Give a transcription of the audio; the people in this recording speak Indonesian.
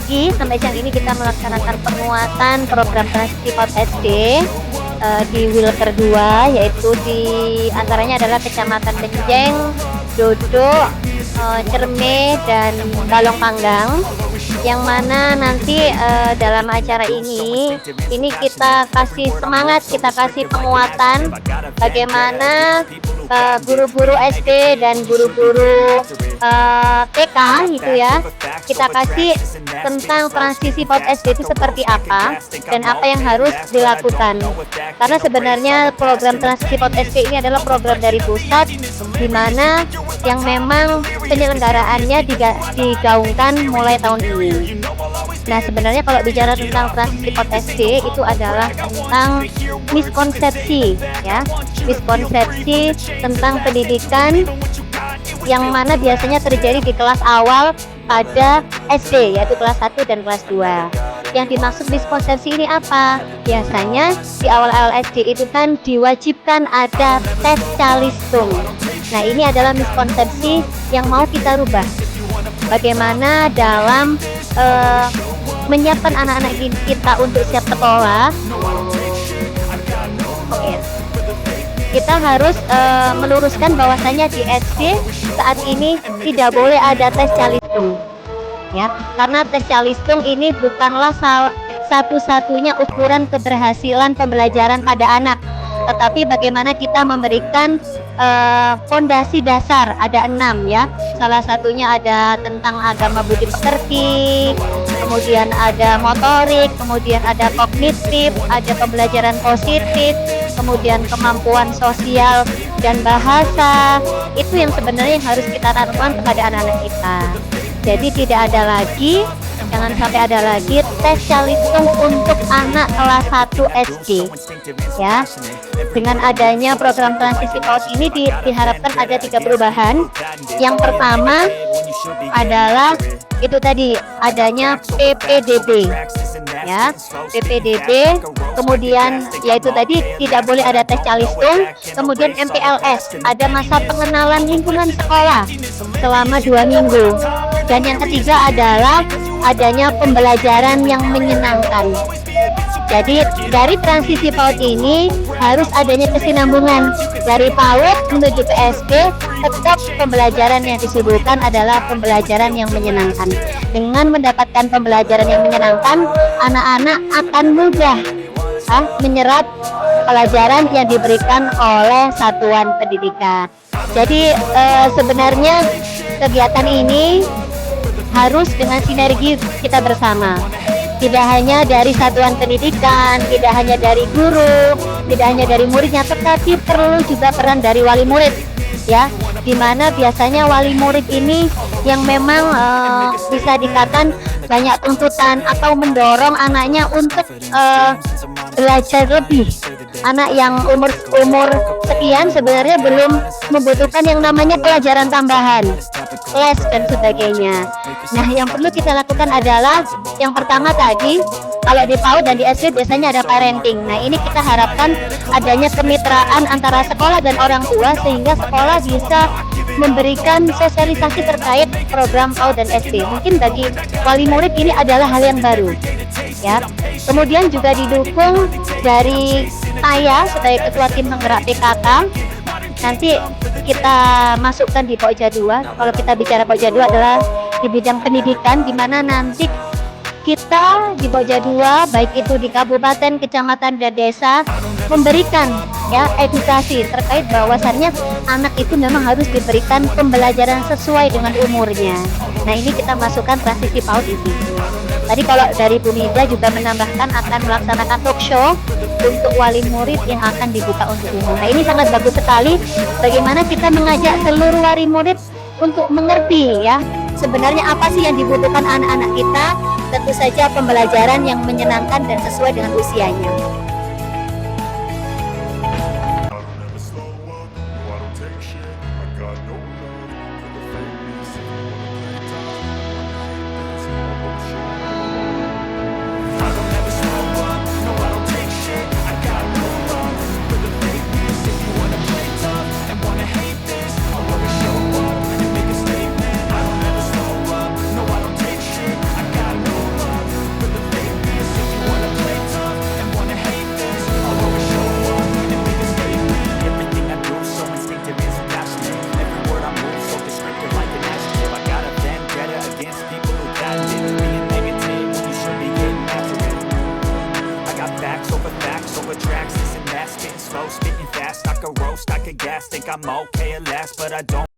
pagi sampai siang ini kita melaksanakan penguatan program transisi PAUD SD di Wilker 2, yaitu di antaranya adalah Kecamatan Benjeng, Dodo, Cerme, dan Balong Panggang, yang mana nanti dalam acara ini kita kasih semangat, kita kasih penguatan bagaimana guru-guru SD dan guru-guru TK gitu ya, kita kasih tentang transisi PAUD SD itu seperti apa dan apa yang harus dilakukan. Karena sebenarnya program transisi PAUD SD ini adalah program dari pusat, di mana yang memang penyelenggaraannya digaungkan mulai tahun ini. Nah, sebenarnya kalau bicara tentang transisi PAUD SD itu adalah tentang miskonsepsi ya, miskonsepsi tentang pendidikan yang mana biasanya terjadi di kelas awal pada SD, yaitu kelas 1 dan kelas 2. Yang dimaksud miskonsepsi ini apa? Biasanya di awal-awal SD itu kan diwajibkan ada tes calistung. Nah, ini adalah miskonsepsi yang mau kita rubah. Bagaimana dalam menyiapkan anak-anak kita untuk siap sekolah, kita harus meluruskan bahwasanya di SD saat ini tidak boleh ada tes calistung ya, karena tes calistung ini bukanlah satu-satunya ukuran keberhasilan pembelajaran pada anak, tetapi bagaimana kita memberikan fondasi dasar. Ada 6 ya, salah satunya ada tentang agama budi pekerti, kemudian ada motorik, kemudian ada kognitif, ada pembelajaran positif, kemudian kemampuan sosial dan bahasa. Itu yang sebenarnya yang harus kita tanamkan kepada anak-anak kita. Jadi tidak ada lagi, jangan sampai ada lagi tes calistung untuk anak kelas 1 SD ya. Dengan adanya program transisi PAUD ini diharapkan ada 3 perubahan. Yang pertama adalah itu tadi adanya PPDB ya, PPDB, kemudian yaitu tadi tidak boleh ada tes calistung, kemudian MPLS, ada masa pengenalan lingkungan sekolah selama 2 minggu, dan yang ketiga adalah adanya pembelajaran yang menyenangkan. Jadi dari transisi PAUD ini harus adanya kesinambungan dari PAUD menuju ke SD, tetap pembelajaran yang disuguhkan adalah pembelajaran yang menyenangkan. Dengan mendapatkan pembelajaran yang menyenangkan, anak-anak akan mudah menyerap pelajaran yang diberikan oleh satuan pendidikan. Jadi sebenarnya kegiatan ini harus dengan sinergi kita bersama. Tidak hanya dari satuan pendidikan, tidak hanya dari guru, tidak hanya dari muridnya, tetapi perlu juga peran dari wali murid ya, dimana biasanya wali murid ini yang memang bisa dikatakan banyak tuntutan atau mendorong anaknya untuk belajar lebih. Anak yang umur sekian sebenarnya belum membutuhkan yang namanya pelajaran tambahan, les dan sebagainya. Nah, yang perlu kita lakukan adalah yang pertama tadi, kalau di PAUD dan di SD biasanya ada parenting. Nah, ini kita harapkan adanya kemitraan antara sekolah dan orang tua sehingga sekolah bisa memberikan sosialisasi terkait program PAUD dan SD. Mungkin bagi wali murid ini adalah hal yang baru ya. Kemudian juga didukung dari saya sebagai ketua tim penggerak PKK. Nanti kita masukkan di Pokja 2. Kalau kita bicara Pokja 2 adalah di bidang pendidikan, di mana nanti kita di Pokja 2 baik itu di kabupaten, kecamatan dan desa memberikan ya edukasi terkait bahwasannya anak itu memang harus diberikan pembelajaran sesuai dengan umurnya. Nah, ini kita masukkan transisi PAUD ini. Tadi kalau dari Bu Mida juga menambahkan akan melaksanakan talk show untuk wali murid yang akan dibuka untuk umum. Nah, ini sangat bagus sekali bagaimana kita mengajak seluruh wali murid untuk mengerti ya sebenarnya apa sih yang dibutuhkan anak-anak kita. Tentu saja pembelajaran yang menyenangkan dan sesuai dengan usianya. tank of gas, think I'm okay at last, but I don't